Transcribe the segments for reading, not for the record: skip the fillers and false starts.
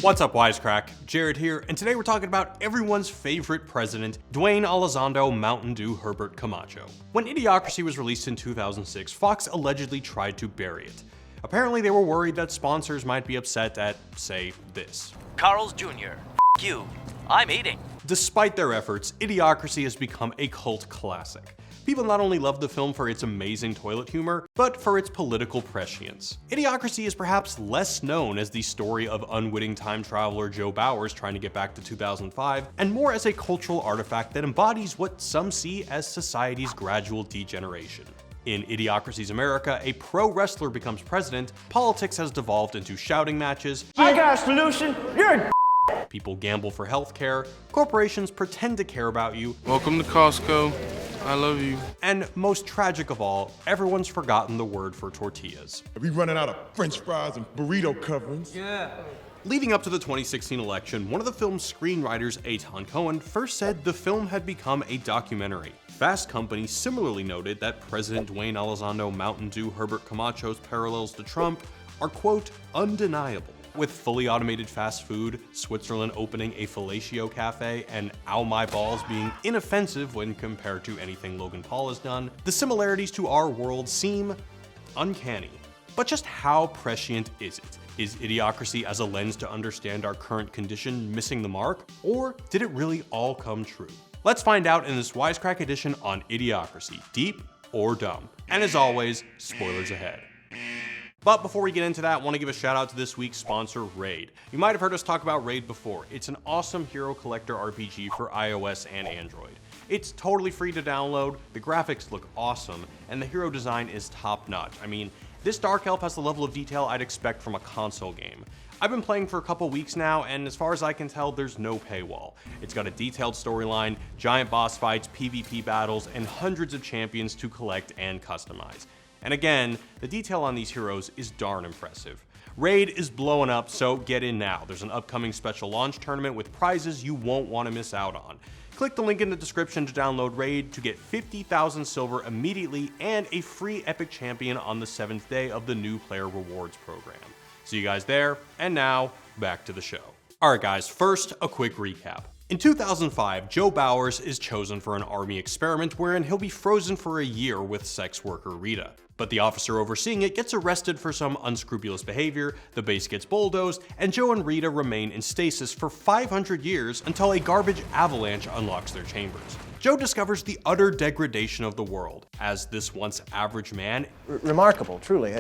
What's up, Wisecrack? Jared here, and today we're talking about everyone's favorite president, Dwayne Elizondo Mountain Dew Herbert Camacho. When Idiocracy was released in 2006, Fox allegedly tried to bury it. Apparently they were worried that sponsors might be upset at, say, this. Carl's Jr. You. I'm eating. Despite their efforts, Idiocracy has become a cult classic. People not only love the film for its amazing toilet humor, but for its political prescience. Idiocracy is perhaps less known as the story of unwitting time traveler Joe Bauer's trying to get back to 2005, and more as a cultural artifact that embodies what some see as society's gradual degeneration. In Idiocracy's America, a pro wrestler becomes president, politics has devolved into shouting matches, I got a solution, you're a people gamble for healthcare, corporations pretend to care about you, Welcome to Costco. I love you. and most tragic of all, everyone's forgotten the word for tortillas. We running out of French fries and burrito coverings. Leading up to the 2016 election, one of the film's screenwriters, Eitan Cohen, first said the film had become a documentary. Fast Company similarly noted that President Dwayne Elizondo Mountain Dew Herbert Camacho's parallels to Trump are, quote, undeniable. With fully automated fast food, Switzerland opening a fellatio cafe, and ow my balls being inoffensive when compared to anything Logan Paul has done, the similarities to our world seem uncanny. But just how prescient is it? Is Idiocracy as a lens to understand our current condition missing the mark? Or did it really all come true? Let's find out in this Wisecrack edition on Idiocracy, deep or dumb. And as always, spoilers ahead. But before we get into that, I want to give a shout out to this week's sponsor, Raid. You might have heard us talk about Raid before. It's an awesome hero collector RPG for iOS and Android. It's totally free to download, the graphics look awesome, and the hero design is top notch. I mean, this Dark Elf has the level of detail I'd expect from a console game. I've been playing for a couple weeks now, and as far as I can tell, there's no paywall. It's got a detailed storyline, giant boss fights, PvP battles, and hundreds of champions to collect and customize. And again, the detail on these heroes is darn impressive. Raid is blowing up, so get in now. There's an upcoming special launch tournament with prizes you won't want to miss out on. Click the link in the description to download Raid to get 50,000 silver immediately and a free epic champion on the 7th day of the new player rewards program. See you guys there, and now, back to the show. Alright guys, first, a quick recap. In 2005, Joe Bauer is chosen for an army experiment wherein he'll be frozen for a year with sex worker Rita. But the officer overseeing it gets arrested for some unscrupulous behavior, the base gets bulldozed, and Joe and Rita remain in stasis for 500 years until a garbage avalanche unlocks their chambers. Joe discovers the utter degradation of the world, as this once average man Remarkable, truly.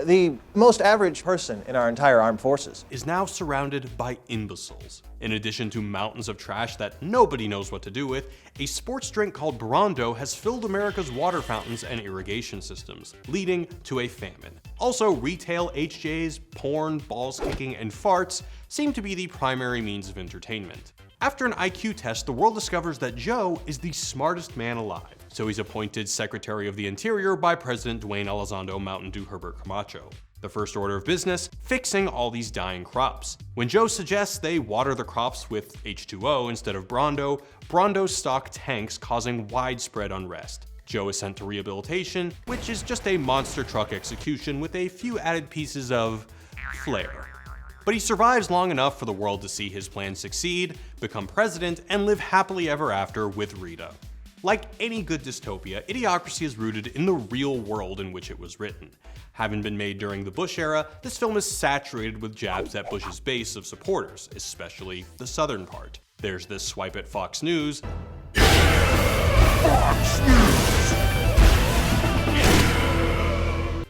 The most average person in our entire armed forces. is now surrounded by imbeciles. In addition to mountains of trash that nobody knows what to do with, a sports drink called Brawndo has filled America's water fountains and irrigation systems, leading to a famine. Also, retail HJs, porn, balls kicking, and farts seem to be the primary means of entertainment. After an IQ test, the world discovers that Joe is the smartest man alive, so he's appointed Secretary of the Interior by President Dwayne Elizondo Mountain Dew Herbert Camacho. The first order of business, fixing all these dying crops. When Joe suggests they water the crops with H2O instead of Brawndo, Brawndo stock tanks, causing widespread unrest. Joe is sent to rehabilitation, which is just a monster truck execution with a few added pieces of flair. But he survives long enough for the world to see his plan succeed, become president, and live happily ever after with Rita. Like any good dystopia, Idiocracy is rooted in the real world in which it was written. Having been made during the Bush era, this film is saturated with jabs at Bush's base of supporters, especially the southern part. There's this swipe at Fox News. Fox News!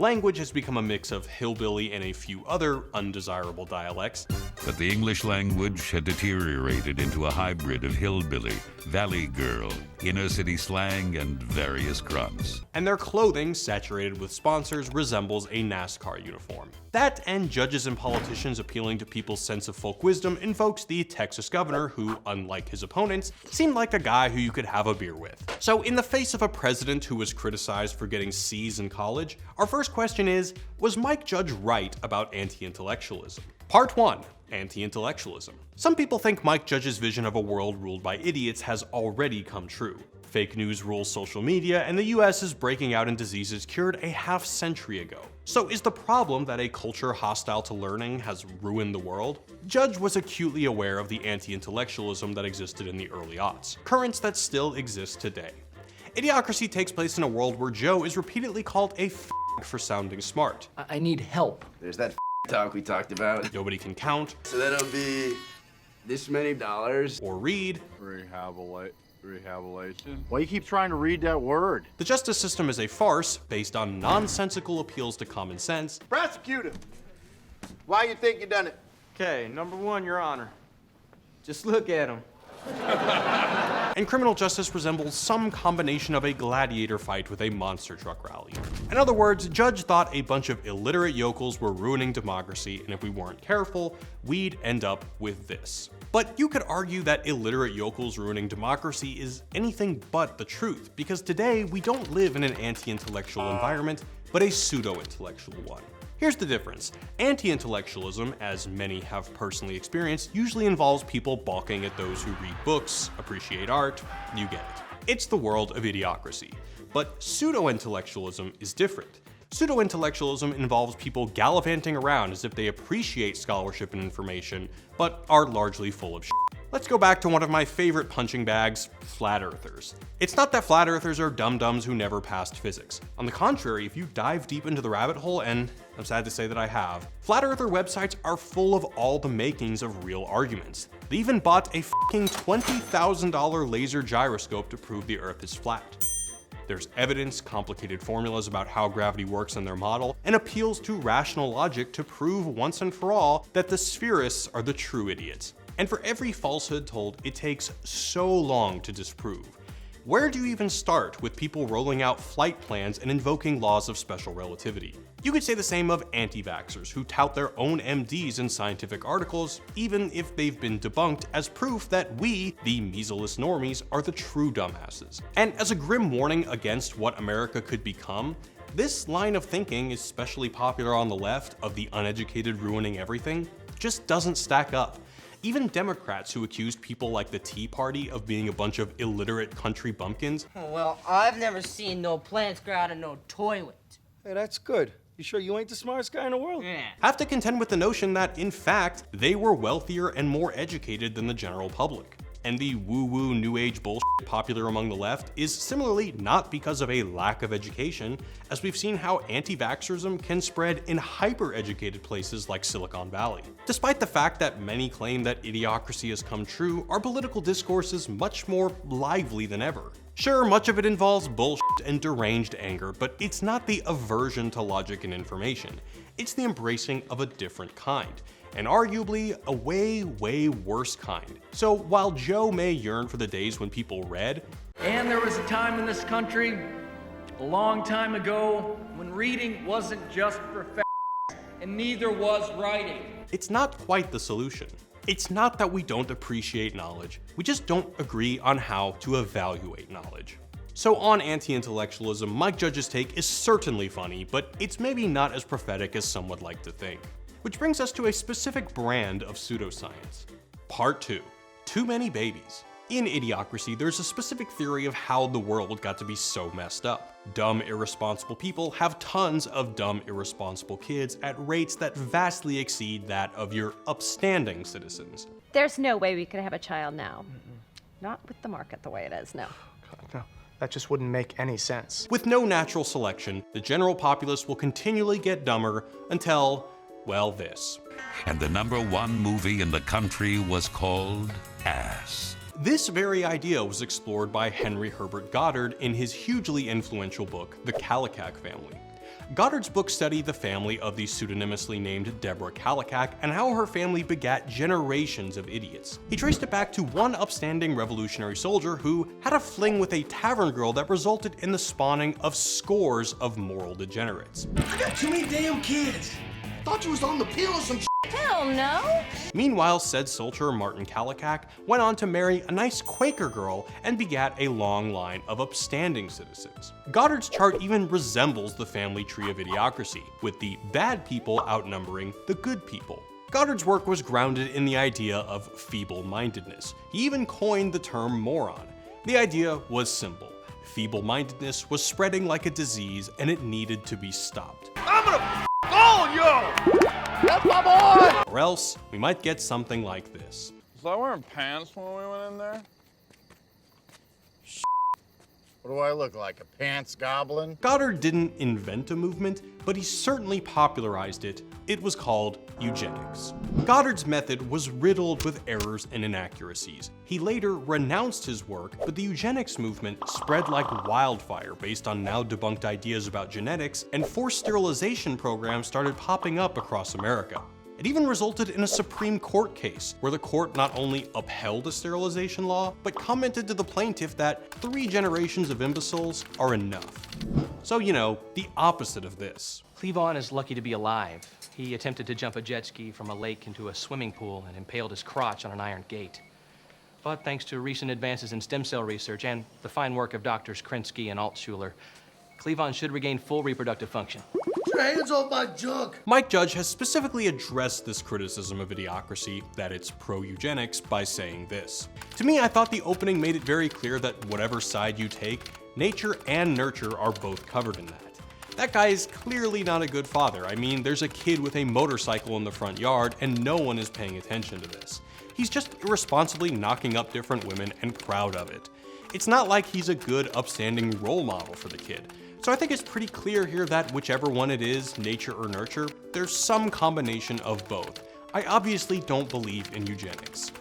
Language has become a mix of hillbilly and a few other undesirable dialects. But the English language had deteriorated into a hybrid of hillbilly, valley girl, inner city slang, and various grunts. And their clothing, saturated with sponsors, resembles a NASCAR uniform. That and judges and politicians appealing to people's sense of folk wisdom invokes the Texas governor who, unlike his opponents, seemed like a guy who you could have a beer with. So in the face of a president who was criticized for getting C's in college, our first question is, was Mike Judge right about anti-intellectualism? Part 1. Anti-intellectualism. Some people think Mike Judge's vision of a world ruled by idiots has already come true. fake news rules social media, and the US is breaking out in diseases cured a half-century ago. So is the problem that a culture hostile to learning has ruined the world? Judge was acutely aware of the anti-intellectualism that existed in the early aughts, currents that still exist today. Idiocracy takes place in a world where Joe is repeatedly called a for sounding smart. I need help. There's that talk we talked about. Nobody can count. So that'll be this many dollars. Or read. Rehabilitation. Why you keep trying to read that word? The justice system is a farce based on nonsensical appeals to common sense. Prosecutor, why you think you done it? Okay, number one, Your Honor. Just look at him. And criminal justice resembles some combination of a gladiator fight with a monster truck rally. In other words, Judge thought a bunch of illiterate yokels were ruining democracy, and if we weren't careful, we'd end up with this. But you could argue that illiterate yokels ruining democracy is anything but the truth, because today we don't live in an anti-intellectual environment, but a pseudo-intellectual one. Here's the difference. Anti-intellectualism, as many have personally experienced, usually involves people balking at those who read books, appreciate art, you get it. It's the world of idiocracy. But pseudo-intellectualism is different. Pseudo-intellectualism involves people gallivanting around as if they appreciate scholarship and information, but are largely full of shit. Let's go back to one of my favorite punching bags, flat earthers. It's not that flat earthers are dum-dums who never passed physics. On the contrary, if you dive deep into the rabbit hole, and I'm sad to say that I have, flat earther websites are full of all the makings of real arguments. They even bought a fucking $20,000 laser gyroscope to prove the earth is flat. There's evidence, complicated formulas about how gravity works in their model, and appeals to rational logic to prove once and for all that the spherists are the true idiots. And for every falsehood told, it takes so long to disprove. Where do you even start with people rolling out flight plans and invoking laws of special relativity? You could say the same of anti-vaxxers who tout their own MDs in scientific articles, even if they've been debunked as proof that we, the measless normies, are the true dumbasses. And as a grim warning against what America could become, this line of thinking, especially popular on the left, of the uneducated ruining everything, just doesn't stack up. Even Democrats who accused people like the Tea Party of being a bunch of illiterate country bumpkins. Well, I've never seen no plants grow out of no toilet. Hey, that's good. You sure you ain't the smartest guy in the world? Yeah. Have to contend with the notion that, in fact, they were wealthier and more educated than the general public. And the woo-woo new age bullshit popular among the left is similarly not because of a lack of education, as we've seen how anti-vaxxerism can spread in hyper-educated places like Silicon Valley. Despite the fact that many claim that idiocracy has come true, our political discourse is much more lively than ever. Sure, much of it involves bullshit and deranged anger, but it's not the aversion to logic and information. It's the embracing of a different kind. And arguably a way worse kind. So while Joe may yearn for the days when people read, And there was a time in this country, a long time ago, when reading wasn't just for and neither was writing. It's not quite the solution. It's not that we don't appreciate knowledge, we just don't agree on how to evaluate knowledge. So on anti-intellectualism, Mike Judge's take is certainly funny, but it's maybe not as prophetic as some would like to think. Which brings us to a specific brand of pseudoscience. Part 2. Too many babies. In Idiocracy, there's a specific theory of how the world got to be so messed up. Dumb, irresponsible people have tons of dumb, irresponsible kids at rates that vastly exceed that of your upstanding citizens. There's no way we could have a child now. Not with the market the way it is, no. God, no. That just wouldn't make any sense. With no natural selection, the general populace will continually get dumber until, well, this. And the #1 movie in the country was called Ass. This very idea was explored by Henry Herbert Goddard in his hugely influential book, The Kallikak Family. Goddard's book studied the family of the pseudonymously named Deborah Kallikak and how her family begat generations of idiots. He traced it back to one upstanding revolutionary soldier who had a fling with a tavern girl that resulted in the spawning of scores of moral degenerates. I got too many damn kids. Thought you was on the pill or some shit. Hell no! Meanwhile, said soldier Martin Kallikak went on to marry a nice Quaker girl and begat a long line of upstanding citizens. Goddard's chart even resembles the family tree of Idiocracy, with the bad people outnumbering the good people. Goddard's work was grounded in the idea of feeble-mindedness. He even coined the term moron. The idea was simple. Feeble-mindedness was spreading like a disease and it needed to be stopped. I'm gonna all y'all! That's my boy! Or else, we might get something like this. Was I wearing pants when we went in there? What do I look like, a pants goblin? Goddard didn't invent a movement, but he certainly popularized it. It was called eugenics. Goddard's method was riddled with errors and inaccuracies. He later renounced his work, but the eugenics movement spread like wildfire based on now debunked ideas about genetics, and forced sterilization programs started popping up across America. It even resulted in a Supreme Court case, where the court not only upheld a sterilization law, but commented to the plaintiff that 3 generations of imbeciles are enough. So, you know, the opposite of this. Cleavon is lucky to be alive. He attempted to jump a jet ski from a lake into a swimming pool and impaled his crotch on an iron gate. But thanks to recent advances in stem cell research and the fine work of Doctors Krinsky and Altschuler, Cleavon should regain full reproductive function. Get your hands off my junk! Mike Judge has specifically addressed this criticism of Idiocracy, that it's pro-eugenics, by saying this. To me, I thought the opening made it very clear that whatever side you take, nature and nurture are both covered in that. That guy is clearly not a good father. I mean, there's a kid with a motorcycle in the front yard and no one is paying attention to this. He's just irresponsibly knocking up different women and proud of it. It's not like he's a good, upstanding role model for the kid. So I think it's pretty clear here that whichever one it is, nature or nurture, there's some combination of both. I obviously don't believe in eugenics.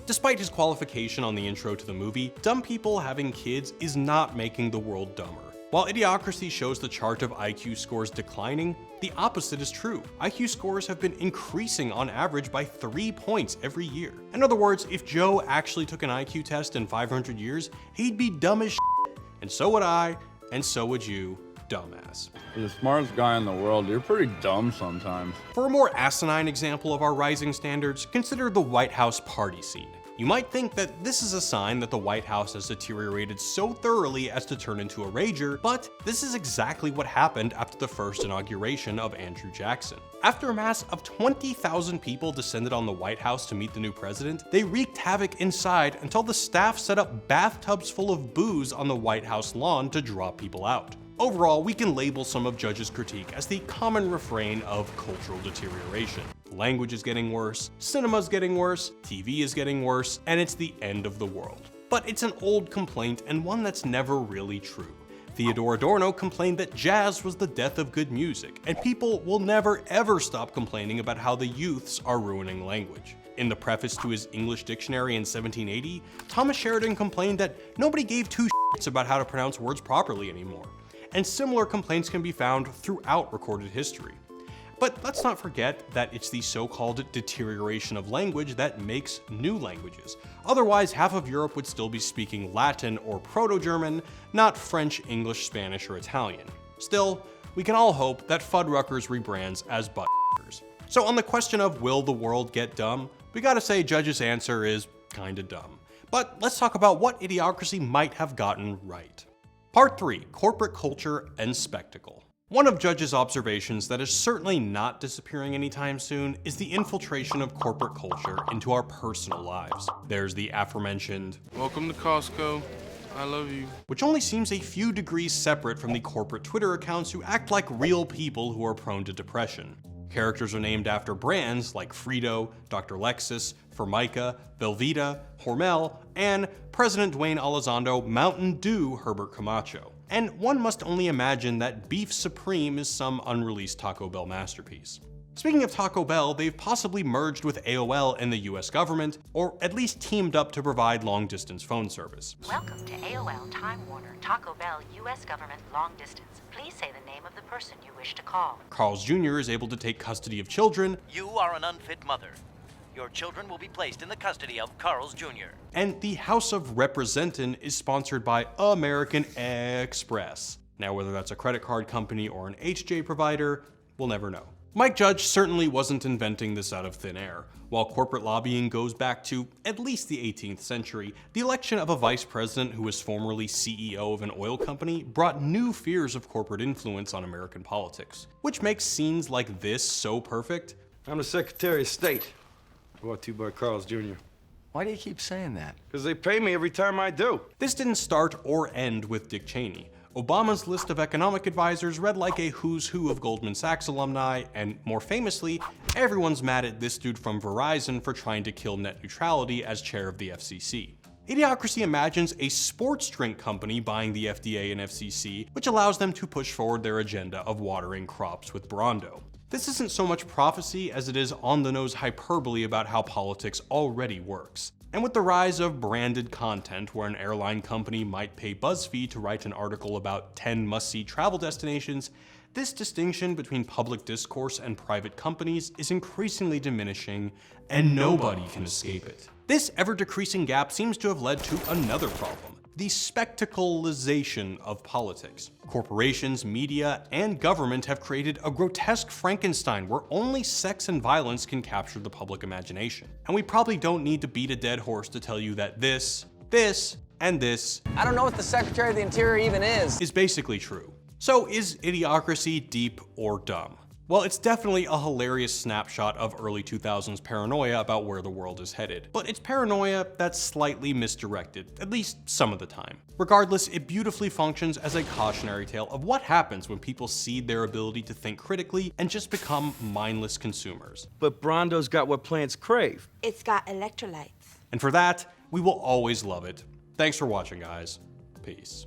Despite his qualification on the intro to the movie, dumb people having kids is not making the world dumber. While Idiocracy shows the chart of IQ scores declining, the opposite is true. IQ scores have been increasing on average by 3 points every year. In other words, if Joe actually took an IQ test in 500 years, he'd be dumb as shit. And so would I, and so would you, dumbass. You're the smartest guy in the world. You're pretty dumb sometimes. For a more asinine example of our rising standards, consider the White House party scene. You might think that this is a sign that the White House has deteriorated so thoroughly as to turn into a rager, but this is exactly what happened after the first inauguration of Andrew Jackson. After a mass of 20,000 people descended on the White House to meet the new president, they wreaked havoc inside until the staff set up bathtubs full of booze on the White House lawn to draw people out. Overall, we can label some of Judge's critique as the common refrain of cultural deterioration. Language is getting worse, cinema's getting worse, TV is getting worse, and it's the end of the world. But it's an old complaint and one that's never really true. Theodore Adorno complained that jazz was the death of good music, and people will never ever stop complaining about how the youths are ruining language. In the preface to his English dictionary in 1780, Thomas Sheridan complained that nobody gave two shits about how to pronounce words properly anymore. And similar complaints can be found throughout recorded history. But let's not forget that it's the so-called deterioration of language that makes new languages. Otherwise, half of Europe would still be speaking Latin or Proto-German, not French, English, Spanish, or Italian. Still, we can all hope that Fuddruckers rebrands as Buttfuckers. So on the question of will the world get dumb, we gotta say Judge's answer is kinda dumb. But let's talk about what Idiocracy might have gotten right. Part 3, Corporate Culture and Spectacle. One of Judge's observations that is certainly not disappearing anytime soon is the infiltration of corporate culture into our personal lives. There's the aforementioned, "Welcome to Costco, I love you," which only seems a few degrees separate from the corporate Twitter accounts who act like real people who are prone to depression. Characters are named after brands like Frito, Dr. Lexus, Formica, Velveeta, Hormel, and President Dwayne Elizondo Mountain Dew Herbert Camacho. And one must only imagine that Beef Supreme is some unreleased Taco Bell masterpiece. Speaking of Taco Bell, they've possibly merged with AOL and the US government, or at least teamed up to provide long-distance phone service. Welcome to AOL, Time Warner, Taco Bell, US government, long distance. Please say the name of the person you wish to call. Carl's Jr. is able to take custody of children. You are an unfit mother. Your children will be placed in the custody of Carl's Jr. And the House of Representin is sponsored by American Express. Now, whether that's a credit card company or an HJ provider, we'll never know. Mike Judge certainly wasn't inventing this out of thin air. While corporate lobbying goes back to at least the 18th century, the election of a vice president who was formerly CEO of an oil company brought new fears of corporate influence on American politics. Which makes scenes like this so perfect. I'm the Secretary of State, brought to you by Carl's Jr. Why do you keep saying that? Because they pay me every time I do. This didn't start or end with Dick Cheney. Obama's list of economic advisors read like a who's who of Goldman Sachs alumni, and more famously, everyone's mad at this dude from Verizon for trying to kill net neutrality as chair of the FCC. Idiocracy imagines a sports drink company buying the FDA and FCC, which allows them to push forward their agenda of watering crops with Brawndo. This isn't so much prophecy as it is on-the-nose hyperbole about how politics already works. And with the rise of branded content, where an airline company might pay BuzzFeed to write an article about 10 must-see travel destinations, this distinction between public discourse and private companies is increasingly diminishing, and nobody can escape it. This ever-decreasing gap seems to have led to another problem: the spectacleization of politics. Corporations, media, and government have created a grotesque Frankenstein where only sex and violence can capture the public imagination. And we probably don't need to beat a dead horse to tell you that this, and this I don't know what the Secretary of the Interior even is basically true. So is Idiocracy deep or dumb? Well, it's definitely a hilarious snapshot of early 2000s paranoia about where the world is headed. But it's paranoia that's slightly misdirected, at least some of the time. Regardless, it beautifully functions as a cautionary tale of what happens when people cede their ability to think critically and just become mindless consumers. But Brawndo's got what plants crave. It's got electrolytes. And for that, we will always love it. Thanks for watching, guys. Peace.